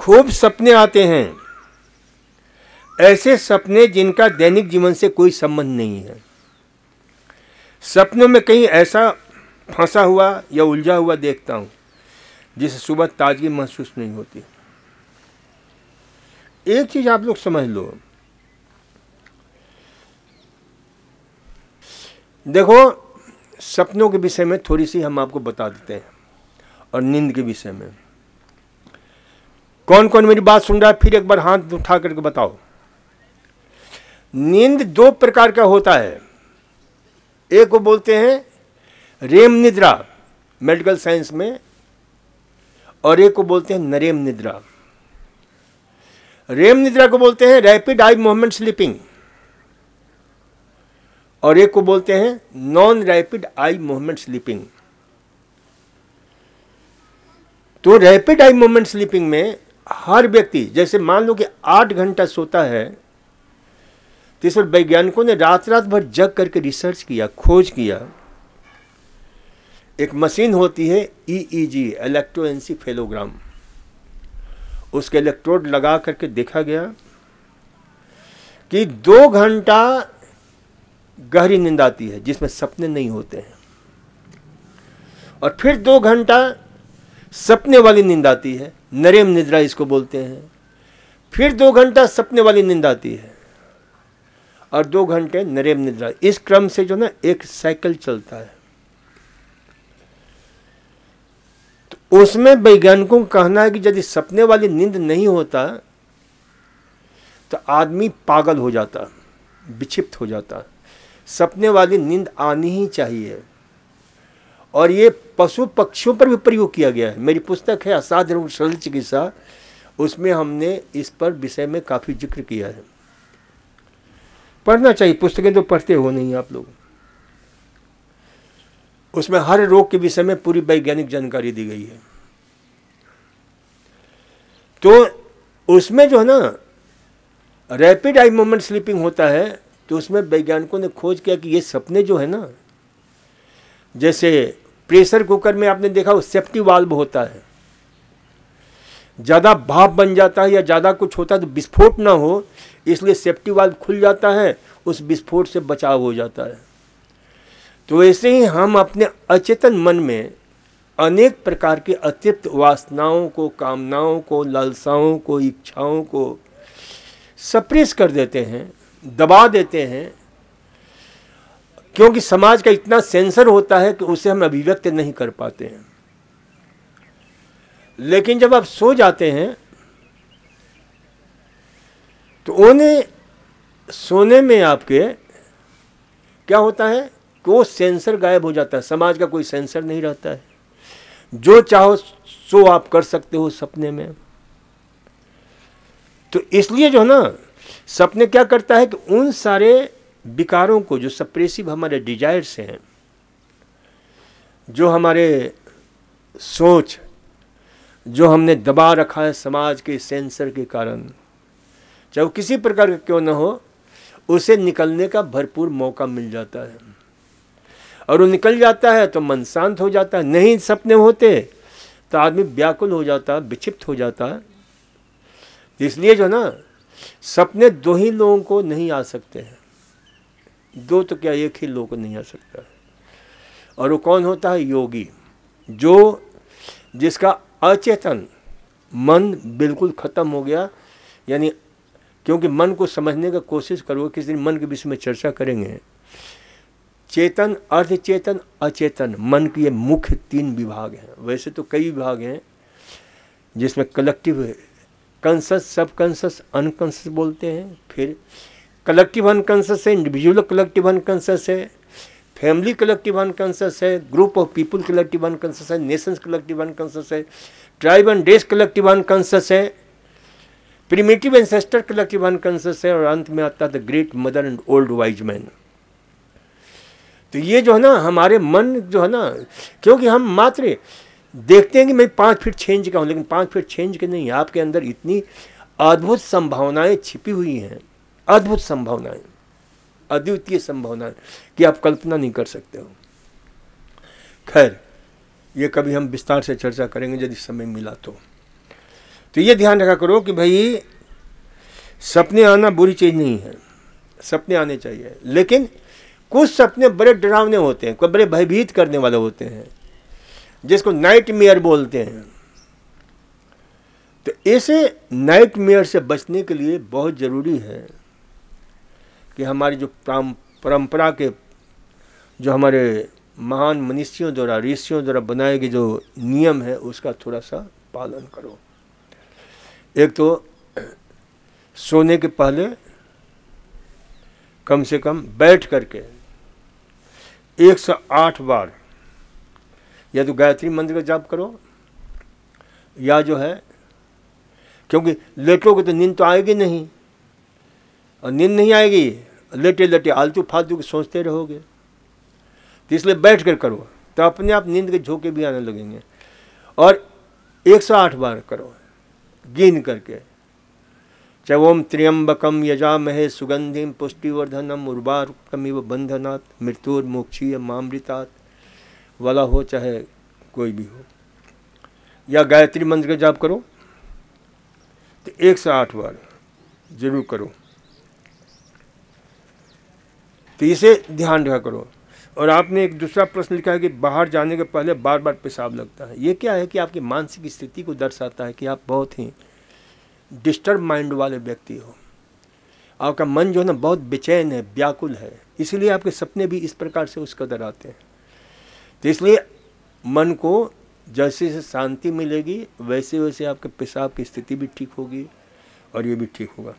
खूब सपने आते हैं, ऐसे सपने जिनका दैनिक जीवन से कोई संबंध नहीं है। सपनों में कहीं ऐसा फंसा हुआ या उलझा हुआ देखता हूँ जिसे सुबह ताजगी महसूस नहीं होती। एक चीज आप लोग समझ लो, देखो सपनों के विषय में थोड़ी सी हम आपको बता देते हैं, और नींद के विषय में। कौन कौन मेरी बात सुन रहा है, फिर एक बार हाथ उठा करके बताओ। नींद दो प्रकार का होता है, एक को बोलते हैं रेम निद्रा मेडिकल साइंस में, और एक को बोलते हैं नरेम निद्रा। रेम निद्रा को बोलते हैं रैपिड आई मूवमेंट स्लीपिंग, और एक को बोलते हैं non rapid eye movement sleeping. तो रैपिड आई मूवमेंट स्लीपिंग में हर व्यक्ति, जैसे मान लो कि 8 घंटा सोता है, तो इस पर वैज्ञानिकों ने रात रात भर जग करके रिसर्च किया, खोज किया। एक मशीन होती है EEG, इलेक्ट्रोएन्सेफेलोग्राम, उसके इलेक्ट्रोड लगा करके देखा गया कि 2 घंटा गहरी नींद आती है जिसमें सपने नहीं होते हैं, और फिर 2 घंटा सपने वाली नींद आती है, नरेम निद्रा इसको बोलते हैं। फिर 2 घंटा सपने वाली नींद आती है और 2 घंटे नरेम निद्रा। इस क्रम से जो ना एक साइकिल चलता है। तो उसमें वैज्ञानिकों का कहना है कि यदि सपने वाली नींद नहीं होता तो आदमी पागल हो जाता, विक्षिप्त हो जाता। सपने वाली नींद आनी ही चाहिए, और ये पशु पक्षियों पर भी प्रयोग किया गया है। मेरी पुस्तक है असाध्य रोग सरल चिकित्सा, उसमें हमने इस पर विषय में काफ़ी जिक्र किया है। पढ़ना चाहिए, पुस्तकें तो पढ़ते हो नहीं आप लोग। उसमें हर रोग के विषय में पूरी वैज्ञानिक जानकारी दी गई है। तो उसमें जो है ना रैपिड आई मूवमेंट स्लीपिंग होता है, तो उसमें वैज्ञानिकों ने खोज किया कि ये सपने जो है ना, जैसे प्रेशर कुकर में आपने देखा वो सेफ्टी वाल्व होता है, ज़्यादा भाप बन जाता है या ज़्यादा कुछ होता है तो विस्फोट ना हो, इसलिए सेफ्टी वाल्व खुल जाता है, उस विस्फोट से बचाव हो जाता है। तो ऐसे ही हम अपने अचेतन मन में अनेक प्रकार के अतिरिक्त वासनाओं को, कामनाओं को, लालसाओं को, इच्छाओं को सप्रेस कर देते हैं, दबा देते हैं, क्योंकि समाज का इतना सेंसर होता है कि उसे हम अभिव्यक्त नहीं कर पाते हैं। लेकिन जब आप सो जाते हैं तो उन्हें सोने में आपके क्या होता है कि वो सेंसर गायब हो जाता है। समाज का कोई सेंसर नहीं रहता है, जो चाहो सो आप कर सकते हो सपने में। तो इसलिए जो है ना, सपने क्या करता है कि उन सारे विकारों को, जो सप्रेसिव हमारे डिजायर्स हैं, जो हमारे सोच, जो हमने दबा रखा है समाज के सेंसर के कारण, चाहे वो किसी प्रकार का क्यों ना हो, उसे निकलने का भरपूर मौका मिल जाता है। और वो निकल जाता है तो मन शांत हो जाता है। नहीं सपने होते तो आदमी व्याकुल हो जाता, विक्षिप्त हो जाता। इसलिए जो ना, सपने 2 ही लोगों को नहीं आ सकते हैं, 2 तो क्या, 1 ही लोगों को नहीं आ सकता। और वो कौन होता है? योगी, जिसका अचेतन मन बिल्कुल खत्म हो गया। यानी क्योंकि मन को समझने का कोशिश करो, किसी दिन मन के विषय में चर्चा करेंगे। चेतन, अर्धचेतन, अचेतन, मन के ये मुख्य 3 विभाग हैं। वैसे तो कई विभाग हैं, जिसमें कलेक्टिव कॉन्शस, सब कॉन्शस, अनकॉन्शस बोलते हैं। फिर कलेक्टिव अनकॉन्शस है, इंडिविजुअल कलेक्टिव अनकॉन्शस है, फैमिली कलेक्टिव अनकॉन्शस है, group of people collective unconscious है, नेशंस कलेक्टिव अनकॉन्शस है, tribe and race collective unconscious है, प्रिमिटिव एंसेस्टर कलेक्टिव अनकॉन्शस है, और अंत में आता है the great mother and old wise man. तो ये जो है ना, हमारे मन जो है ना, क्योंकि हम मात्र देखते हैं कि मैं 5 फीट 6 इंच का हूँ, लेकिन 5 फीट 6 इंच के नहीं, आपके अंदर इतनी अद्भुत संभावनाएं छिपी हुई हैं, अद्भुत संभावनाएं, अद्वितीय संभावनाएं कि आप कल्पना नहीं कर सकते हो। खैर, ये कभी हम विस्तार से चर्चा करेंगे यदि समय मिला तो। तो ये ध्यान रखा करो कि भाई सपने आना बुरी चीज़ नहीं है, सपने आने चाहिए, लेकिन कुछ सपने बड़े डरावने होते हैं, कुछ बड़े भयभीत करने वाले होते हैं, जिसको नाइटमेयर बोलते हैं। तो ऐसे नाइटमेयर से बचने के लिए बहुत ज़रूरी है कि हमारी जो परंपरा के जो हमारे महान मनुष्यों द्वारा, ऋषियों द्वारा बनाए गए जो नियम है उसका थोड़ा सा पालन करो। एक तो सोने के पहले कम से कम बैठ करके 108 बार या तो गायत्री मंत्र का जाप करो, या जो है, क्योंकि लेटोगे तो नींद तो आएगी नहीं, और नींद नहीं आएगी लेटे लेटे आलतू फालतू के सोचते रहोगे, तो इसलिए बैठ कर करो तो अपने आप नींद के झोंके भी आने लगेंगे। और 108 बार करो गिन करके, चाहे ओम त्र्यंबकम यजामहे सुगंधिम पुष्टिवर्धनम उर्वारुकमिव बंधनात् मृत्युर्मोक्षीय मामृतात् वाला हो, चाहे कोई भी हो, या गायत्री मंत्र का जाप करो तो 108 बार जरूर करो। तो इसे ध्यान रखा करो। और आपने एक दूसरा प्रश्न लिखा है कि बाहर जाने के पहले बार बार पेशाब लगता है। ये क्या है कि आपकी मानसिक स्थिति को दर्शाता है कि आप बहुत ही डिस्टर्ब माइंड वाले व्यक्ति हो, आपका मन जो है ना बहुत बेचैन है, व्याकुल है, इसलिए आपके सपने भी इस प्रकार से उस कदर आते हैं। तो इसलिए मन को जैसे जैसे शांति मिलेगी वैसे वैसे आपके पेशाब की स्थिति भी ठीक होगी और ये भी ठीक होगा।